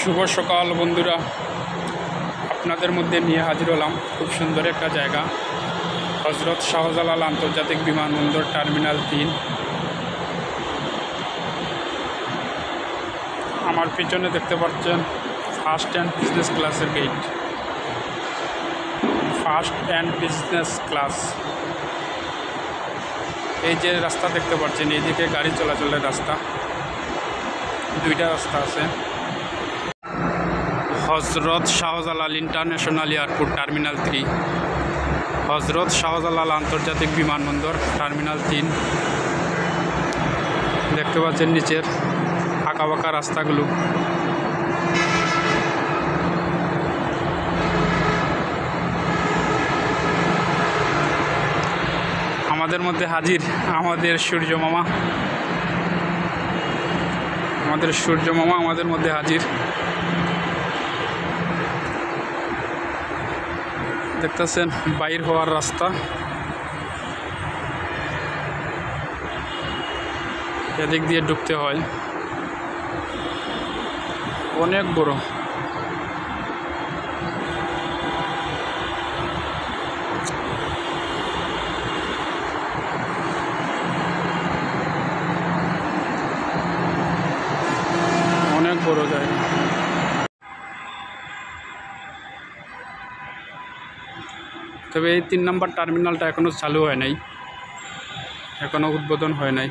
শুভ সকাল বন্ধুরা, আপনাদের মধ্যে নিয়ে হাজির হলাম খুব সুন্দর একটা জায়গা, হজরত শাহজালাল আন্তর্জাতিক বিমানবন্দর টার্মিনাল 3। আমার পিছনে দেখতে পাচ্ছেন ফার্স্ট অ্যান্ড বিজনেস ক্লাসের gate. First and business class, এই যে রাস্তা দেখতে পাচ্ছেন, এইদিকে গাড়ি চলাচলের রাস্তা, দুইটা রাস্তা আছে। হজরত শাহজালাল ইন্টারন্যাশনাল এয়ারপোর্ট টার্মিনাল 3, হজরত শাহজালাল আন্তর্জাতিক বিমানবন্দর টার্মিনাল 3। দেখতে পাচ্ছেন নিচের আঁকাবাঁকা রাস্তাগুলো। আমাদের মধ্যে হাজির আমাদের সূর্য মামা, আমাদের মধ্যে হাজির। দেখতেছেন বাইর হওয়ার রাস্তা, এদিক দিয়ে ঢুকতে হয়, অনেক বড়। অনেক বড় জায়গা। তবে এই 3 নম্বর টার্মিনালটা এখনও চালু হয় নাই, এখনও উদ্বোধন হয় নাই।